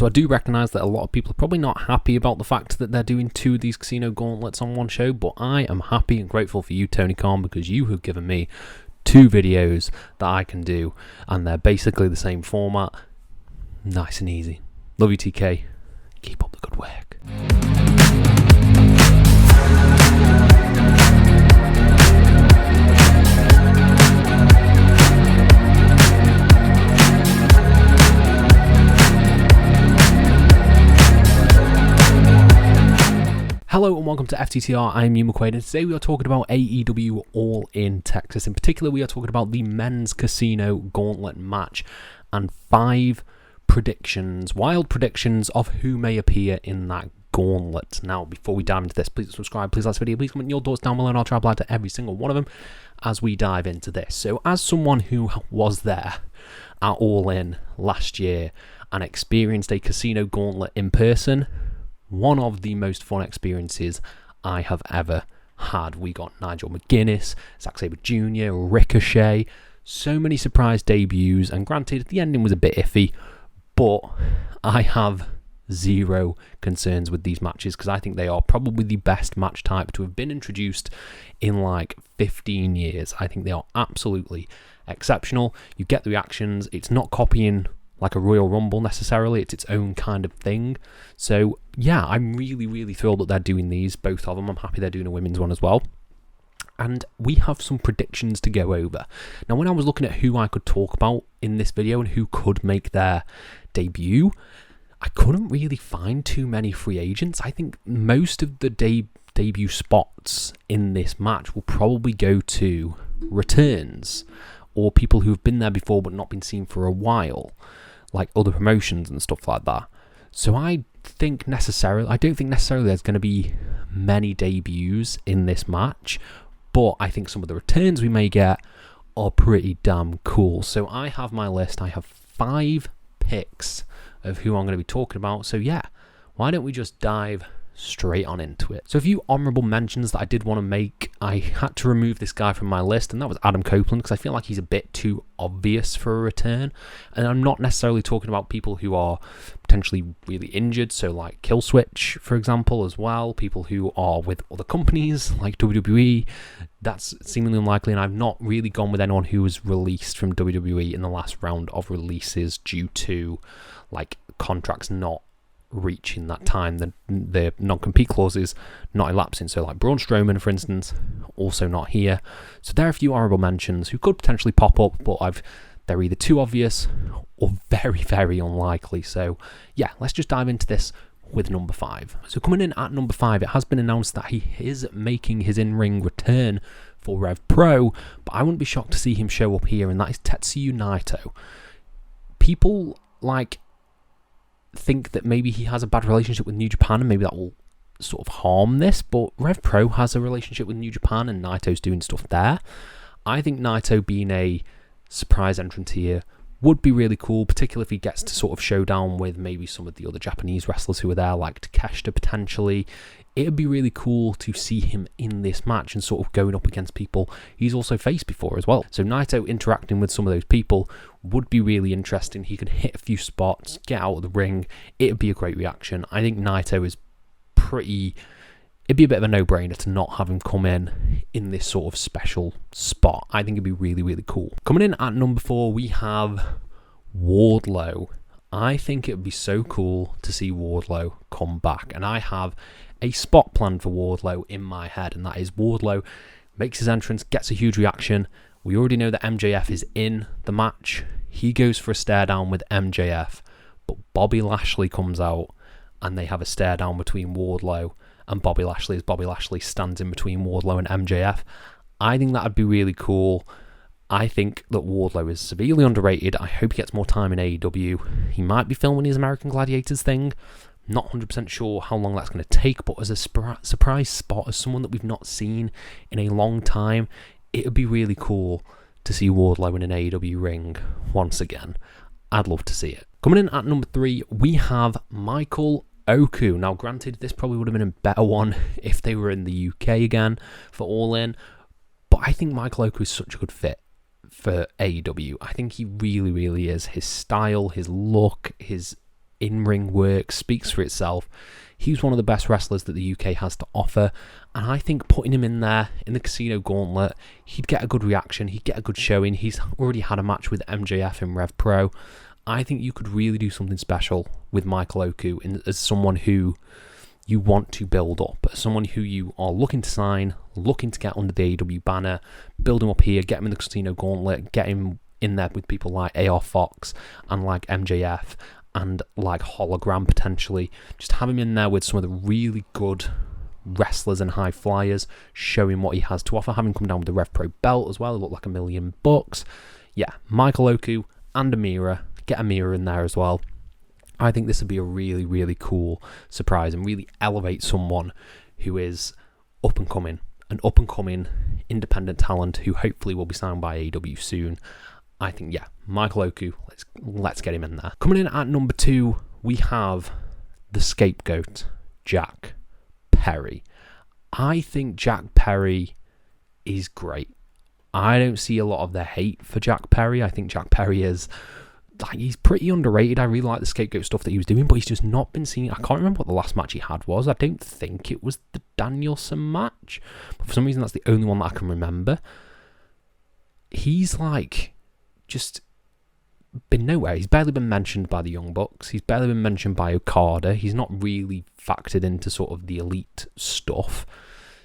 So I do recognise that a lot of people are probably not happy about the fact that they're doing 2 of these Casino Gauntlets on one show, but I am happy and grateful for you, Tony Khan, because you have given me 2 videos that I can do, and they're basically the same format. Nice and easy. Love you, TK. Keep up the good work. Hello and welcome to FTTR, I'm Hugh McQuaid, and today we are talking about AEW All in Texas. In particular, we are talking about the men's Casino Gauntlet match and 5 predictions, wild predictions of who may appear in that gauntlet. Now, before we dive into this, please subscribe, please like this video, please comment your thoughts down below, and I'll try to reply to every single one of them as we dive into this. So, as someone who was there at All In last year and experienced a Casino Gauntlet in person, one of the most fun experiences I have ever had. We got Nigel McGuinness, Zack Sabre Jr., Ricochet, so many surprise debuts, and granted, the ending was a bit iffy, but I have zero concerns with these matches because I think they are probably the best match type to have been introduced in like 15 years. I think they are absolutely exceptional. You get the reactions, it's not copying like a Royal Rumble necessarily, it's its own kind of thing. So yeah, I'm really thrilled that they're doing these, both of them. I'm happy they're doing a women's one as well. And we have some predictions to go over. Now, when I was looking at who I could talk about in this video and who could make their debut, I couldn't really find too many free agents. I think most of the debut spots in this match will probably go to returns or people who have been there before but not been seen for a while, like other promotions and stuff like that. So I don't think necessarily there's going to be many debuts in this match, but I think some of the returns we may get are pretty damn cool. So I have my list. I have 5 picks of who I'm going to be talking about. So yeah, why don't we just dive straight on into it. So a few honourable mentions that I did want to make. I had to remove this guy from my list, and that was Adam Copeland, because I feel like he's a bit too obvious for a return. And I'm not necessarily talking about people who are potentially really injured, so like Killswitch, for example, as well. People who are with other companies like WWE. That's seemingly unlikely, and I've not really gone with anyone who was released from WWE in the last round of releases due to like contracts not reaching that time, the non-compete clauses not elapsing. So like Braun Strowman, for instance, also not here. So there are a few honourable mentions who could potentially pop up, but they're either too obvious or very unlikely. So yeah, let's just dive into this with number 5. So coming in at number 5, it has been announced that he is making his in-ring return for Rev Pro, but I wouldn't be shocked to see him show up here, and that is Tetsuya Naito. People think that maybe he has a bad relationship with New Japan and maybe that will sort of harm this, but Rev Pro has a relationship with New Japan and Naito's doing stuff there. I think Naito being a surprise entrant here would be really cool, particularly if he gets to sort of show down with maybe some of the other Japanese wrestlers who are there, like Takeshita potentially. It would be really cool to see him in this match and sort of going up against people he's also faced before as well. So Naito interacting with some of those people would be really interesting. He could hit a few spots, get out of the ring. It would be a great reaction. I think Naito is it'd be a bit of a no-brainer to not have him come in this sort of special spot. I think it'd be really cool. Coming in at number 4, we have Wardlow. I think it would be so cool to see Wardlow come back, and I have a spot planned for Wardlow in my head, and that is Wardlow makes his entrance, gets a huge reaction. We already know that MJF is in the match. He goes for a stare down with MJF, but Bobby Lashley comes out and they have a stare down between Wardlow and Bobby Lashley as Bobby Lashley stands in between Wardlow and MJF. I think that would be really cool. I think that Wardlow is severely underrated. I hope he gets more time in AEW. He might be filming his American Gladiators thing. Not 100% sure how long that's going to take, but as a surprise spot, as someone that we've not seen in a long time, it would be really cool to see Wardlow in an AEW ring once again. I'd love to see it. Coming in at number 3, we have Michael Oku. Now, granted, this probably would have been a better one if they were in the UK again for All In, but I think Michael Oku is such a good fit for AEW. I think he really is. His style, his look, his in-ring work speaks for itself. He's one of the best wrestlers that the UK has to offer, and I think putting him in there in the Casino Gauntlet, he'd get a good reaction, he'd get a good showing. He's already had a match with MJF in Rev Pro. I think you could really do something special with Michael Oku as someone who you want to build up, as someone who you are looking to sign, looking to get under the AEW banner, build him up here, get him in the Casino Gauntlet, get him in there with people like AR Fox and like MJF and like Hologram potentially. Just have him in there with some of the really good wrestlers and high flyers, show him what he has to offer, have him come down with the Rev Pro belt as well. It looked like $1 million. Yeah, Michael Oku and Amira, get Amira in there as well. I think this would be a really, really cool surprise and really elevate someone who is up and coming, an up and coming independent talent who hopefully will be signed by AEW soon. I think, yeah, Michael Oku, let's get him in there. Coming in at number 2, we have the scapegoat, Jack Perry. I think Jack Perry is great. I don't see a lot of the hate for Jack Perry. I think Jack Perry is, like, he's pretty underrated. I really like the scapegoat stuff that he was doing, but he's just not been seen. I can't remember what the last match he had was. I don't think it was the Danielson match, but for some reason that's the only one that I can remember. He's like just been nowhere. He's barely been mentioned by the Young Bucks. He's barely been mentioned by Okada. He's not really factored into sort of the elite stuff.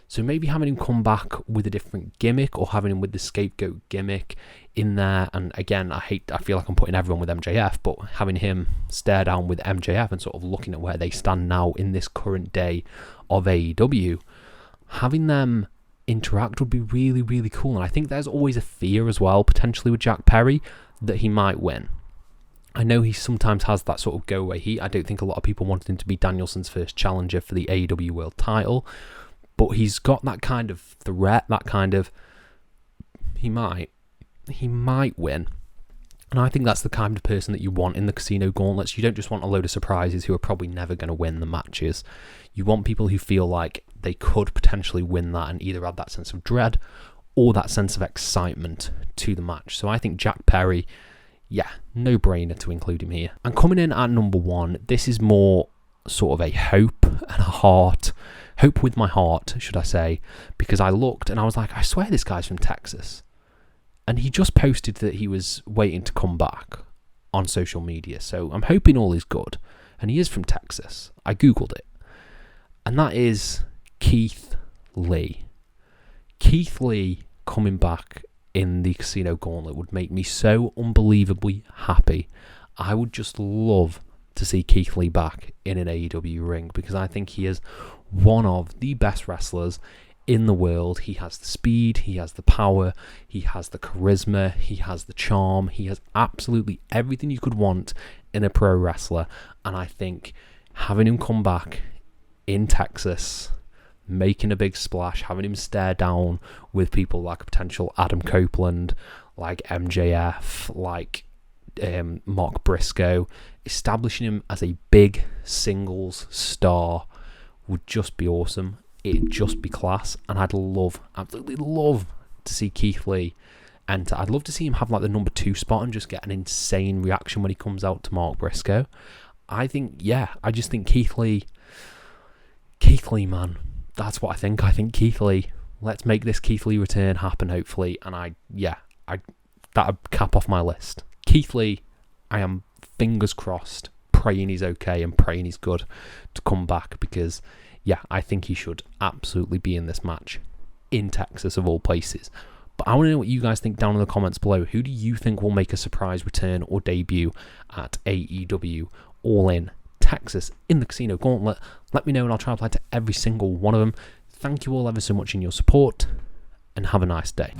So maybe having him come back with a different gimmick, or having him with the scapegoat gimmick in there. And again, I feel like I'm putting everyone with MJF, but having him stare down with MJF and sort of looking at where they stand now in this current day of AEW, having them interact would be really, really cool. And I think there's always a fear as well, potentially with Jack Perry, that he might win. I know he sometimes has that sort of go-away heat. I don't think a lot of people wanted him to be Danielson's first challenger for the AEW World title, but he's got that kind of threat, that kind of, he might win. And I think that's the kind of person that you want in the Casino Gauntlets. You don't just want a load of surprises who are probably never going to win the matches. You want people who feel like they could potentially win that and either add that sense of dread or that sense of excitement to the match. So I think Jack Perry, yeah, no-brainer to include him here. And coming in at number 1, this is more sort of a hope and a heart. Hope with my heart, should I say, because I looked and I was like, I swear this guy's from Texas. And he just posted that he was waiting to come back on social media. So I'm hoping all is good. And he is from Texas. I Googled it. And that is Keith Lee. Keith Lee coming back in the Casino Gauntlet would make me so unbelievably happy. I would just love to see Keith Lee back in an AEW ring, because I think he is one of the best wrestlers in the world. He has the speed, he has the power, he has the charisma, he has the charm, he has absolutely everything you could want in a pro wrestler. And I think having him come back in Texas, making a big splash, having him stare down with people like potential Adam Copeland, like MJF, like Mark Briscoe, establishing him as a big singles star would just be awesome. It'd just be class, and I'd absolutely love to see Keith Lee enter. I'd love to see him have like the number 2 spot and just get an insane reaction when he comes out to Mark Briscoe. I just think Keith Lee, man, that's what I think. I think Keith Lee, let's make this Keith Lee return happen, hopefully, and that'd cap off my list. Keith Lee, I am fingers crossed, praying he's okay and praying he's good to come back, because I think he should absolutely be in this match in Texas of all places. But I want to know what you guys think down in the comments below. Who do you think will make a surprise return or debut at AEW All In Texas in the Casino Gauntlet? Let me know and I'll try and apply to every single one of them. Thank you all ever so much in your support, and have a nice day.